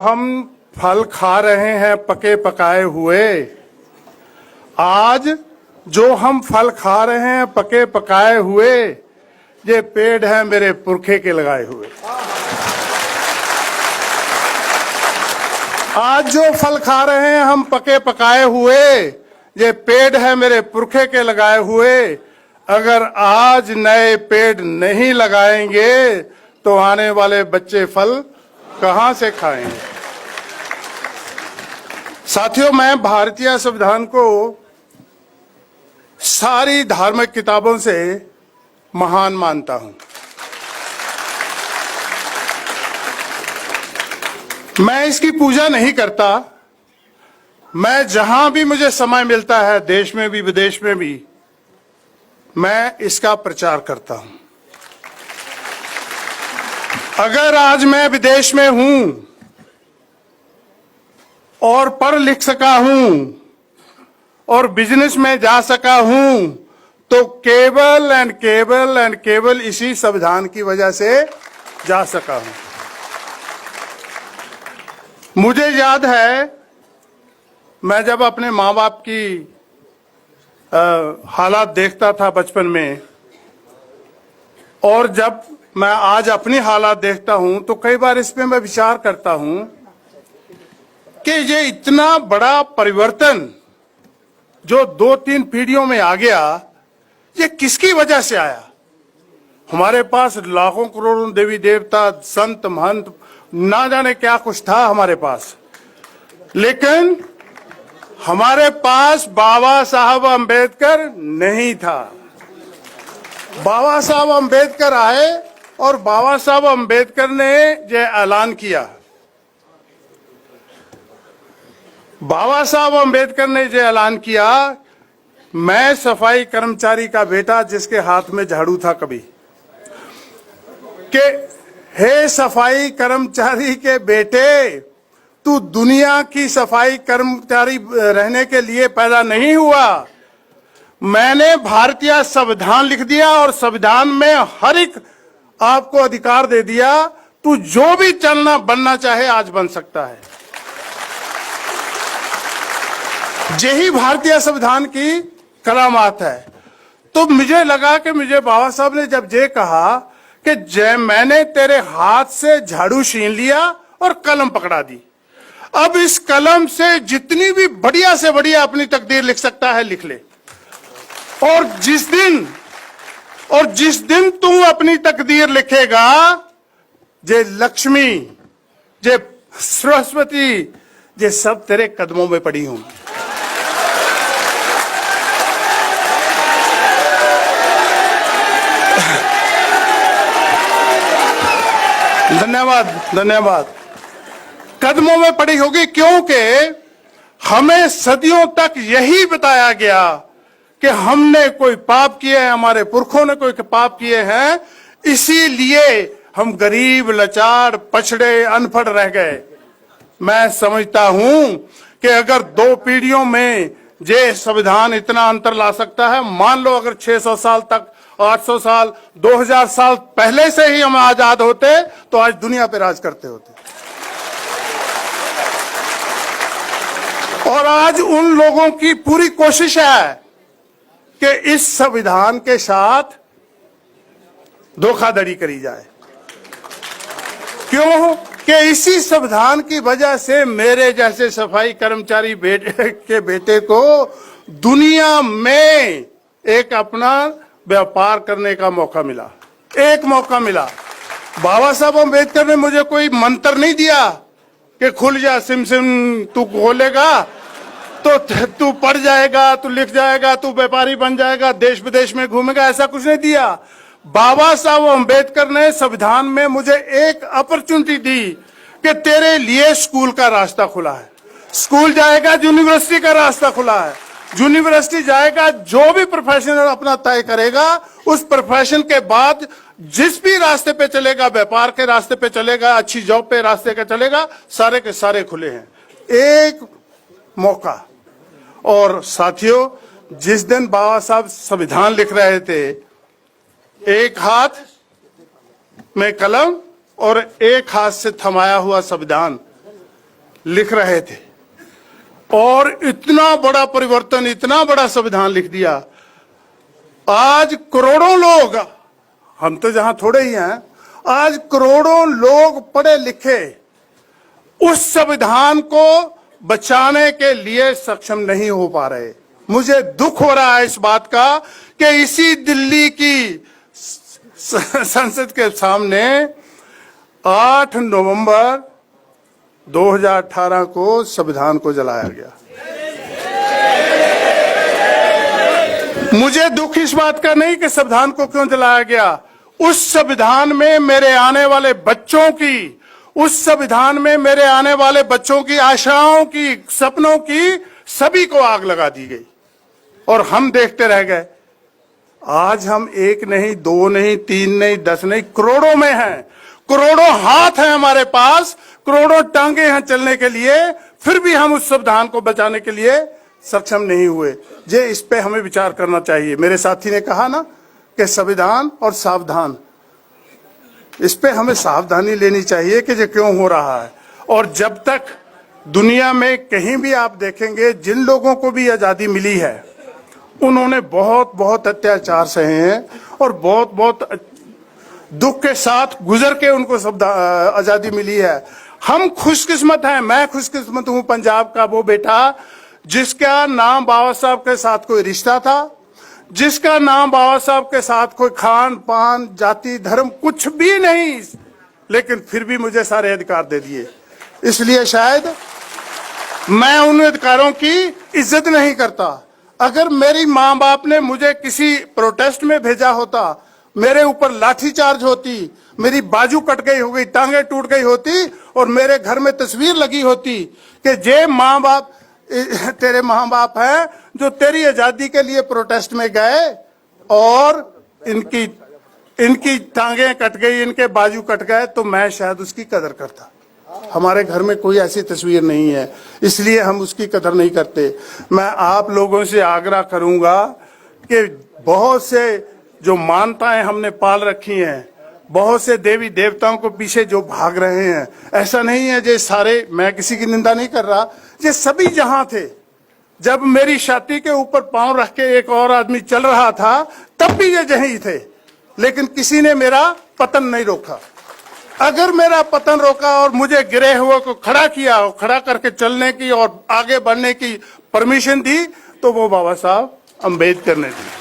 हम फल खा रहे हैं पके पकाए हुए। आज जो हम फल खा रहे हैं पके पकाए हुए, ये पेड़ है मेरे पुरखे के लगाए हुए। आज जो फल खा रहे हैं हम पके पकाए हुए, ये पेड़ है मेरे पुरखे के लगाए हुए। अगर आज नए पेड़ नहीं लगाएंगे तो आने वाले बच्चे फल कहां से खाएंगे। साथियों, मैं भारतीय संविधान को सारी धार्मिक किताबों से महान मानता हूं। मैं इसकी पूजा नहीं करता। मैं जहां भी मुझे समय मिलता है, देश में भी विदेश में भी, मैं इसका प्रचार करता हूं। अगर आज मैं विदेश में हूं और पढ़ लिख सका हूं और बिजनेस में जा सका हूं, तो केवल इसी संविधान की वजह से जा सका हूं। मुझे याद है, मैं जब अपने माँ बाप की हालात देखता था बचपन में, और जब मैं आज अपनी हालात देखता हूं, तो कई बार इस पे मैं विचार करता हूं कि ये इतना बड़ा परिवर्तन जो 2-3 पीढ़ियों में आ गया, ये किसकी वजह से आया। हमारे पास लाखों करोड़ों देवी देवता, संत महंत, ना जाने क्या कुछ था हमारे पास, लेकिन हमारे पास बाबा साहब अंबेडकर नहीं था। बाबा साहब अंबेडकर आए और बाबा साहब अंबेडकर ने ये ऐलान किया। बाबा साहब अंबेडकर ने जो ऐलान किया, मैं सफाई कर्मचारी का बेटा जिसके हाथ में झाड़ू था कभी, कि हे सफाई कर्मचारी के बेटे, तू दुनिया की सफाई कर्मचारी रहने के लिए पैदा नहीं हुआ। मैंने भारतीय संविधान लिख दिया और संविधान में हर एक आपको अधिकार दे दिया। तू जो भी चलना बनना चाहे आज बन सकता है। यही भारतीय संविधान की करामात है। तो मुझे लगा कि मुझे बाबा साहब ने जब ये कहा कि जय मैंने तेरे हाथ से झाड़ू छीन लिया और कलम पकड़ा दी, अब इस कलम से जितनी भी बढ़िया से बढ़िया अपनी तकदीर लिख सकता है लिख ले। और जिस दिन तू अपनी तकदीर लिखेगा, जे लक्ष्मी, जे सरस्वती, ये सब तेरे कदमों में पड़ी होंगी। धन्यवाद। कदमों में पड़ी होगी, क्योंकि हमें सदियों तक यही बताया गया कि हमने कोई पाप किए हैं, हमारे पुरखों ने कोई पाप किए हैं, इसीलिए हम गरीब, लाचार, पछड़े, अनपढ़ रह गए। मैं समझता हूं कि अगर 2 पीढ़ियों में ये संविधान इतना अंतर ला सकता है, मान लो अगर 600 साल तक, 800 साल, 2000 साल पहले से ही हम आजाद होते, तो आज दुनिया पे राज करते होते। और आज उन लोगों की पूरी कोशिश है कि इस संविधान के साथ धोखाधड़ी करी जाए। क्यों? कि इसी संविधान की वजह से मेरे जैसे सफाई कर्मचारी के बेटे को दुनिया में एक अपना व्यापार करने का मौका मिला, एक मौका मिला। बाबा साहब अम्बेडकर ने मुझे कोई मंत्र नहीं दिया कि खुल जा सिम सिम, तू खोलेगा तो तू पढ़ जाएगा, तू लिख जाएगा, तू व्यापारी बन जाएगा, देश विदेश में घूमेगा, ऐसा कुछ नहीं दिया। बाबा साहब अम्बेडकर ने संविधान में मुझे एक अपॉर्चुनिटी दी कि तेरे लिए स्कूल का रास्ता खुला है। स्कूल जाएगा, यूनिवर्सिटी का रास्ता खुला है। यूनिवर्सिटी जाएगा, जो भी प्रोफेशन अपना तय करेगा, उस प्रोफेशन के बाद जिस भी रास्ते पे चलेगा, व्यापार के रास्ते पे चलेगा, अच्छी जॉब पे रास्ते के चलेगा, सारे के सारे खुले हैं। एक मौका। और साथियों, जिस दिन बाबा साहब संविधान लिख रहे थे, एक हाथ में कलम और एक हाथ से थमाया हुआ संविधान, लिख रहे थे और इतना बड़ा परिवर्तन, इतना बड़ा संविधान लिख दिया। आज करोड़ों लोग, हम तो जहां थोड़े ही हैं, आज करोड़ों लोग पढ़े लिखे उस संविधान को बचाने के लिए सक्षम नहीं हो पा रहे। मुझे दुख हो रहा है इस बात का कि इसी दिल्ली की संसद के सामने 8 नवंबर 2018 को संविधान को जलाया गया। मुझे दुख इस बात का नहीं कि संविधान को क्यों जलाया गया, उस संविधान में मेरे आने वाले बच्चों की, उस संविधान में मेरे आने वाले बच्चों की आशाओं की, सपनों की, सभी को आग लगा दी गई और हम देखते रह गए। आज हम 1 नहीं, 2 नहीं, 3 नहीं, 10 नहीं, करोड़ों में हैं, करोड़ों हाथ हैं हमारे पास, करोड़ों टांगे हैं चलने के लिए, फिर भी हम उस संविधान को बचाने के लिए सक्षम नहीं हुए। जे इस पे हमें विचार करना चाहिए। मेरे साथी ने कहा ना कि संविधान और सावधान, इस पे हमें सावधानी लेनी चाहिए कि ये क्यों हो रहा है। और जब तक दुनिया में कहीं भी आप देखेंगे, जिन लोगों को भी आजादी मिली है उन्होंने बहुत बहुत अत्याचार सहे हैं और बहुत बहुत दुख के साथ गुजर के उनको आजादी मिली है। हम खुशकिस्मत हैं, मैं खुशकिस्मत हूं पंजाब का वो बेटा जिसका नाम बाबा साहब के साथ कोई रिश्ता था, जिसका नाम बाबा साहब के साथ कोई खान पान, जाति, धर्म कुछ भी नहीं, लेकिन फिर भी मुझे सारे अधिकार दे दिए। इसलिए शायद मैं उन अधिकारों की इज्जत नहीं करता। अगर मेरी माँ बाप ने मुझे किसी प्रोटेस्ट में भेजा होता, मेरे ऊपर लाठीचार्ज होती, मेरी बाजू कट गई हो गई, टांगे टूट गई होती और मेरे घर में तस्वीर लगी होती कि जे माँ बाप, तेरे माँ बाप हैं जो तेरी आजादी के लिए प्रोटेस्ट में गए और इनकी टांगे कट गई, इनके बाजू कट गए, तो मैं शायद उसकी कदर करता। हमारे घर में कोई ऐसी तस्वीर नहीं है, इसलिए हम उसकी कदर नहीं करते। मैं आप लोगों से आग्रह करूंगा कि बहुत से जो मान्यताएं हमने पाल रखी हैं, बहुत से देवी देवताओं को पीछे जो भाग रहे हैं, ऐसा नहीं है जे सारे, मैं किसी की निंदा नहीं कर रहा, ये सभी जहां थे। जब मेरी छाती के ऊपर पांव रख के एक और आदमी चल रहा था तब भी ये यहीं थे, लेकिन किसी ने मेरा पतन नहीं रोका। अगर मेरा पतन रोका और मुझे गिरे हुए को खड़ा किया, खड़ा करके चलने की और आगे बढ़ने की परमिशन दी, तो वो बाबा साहब अम्बेडकर ने दी।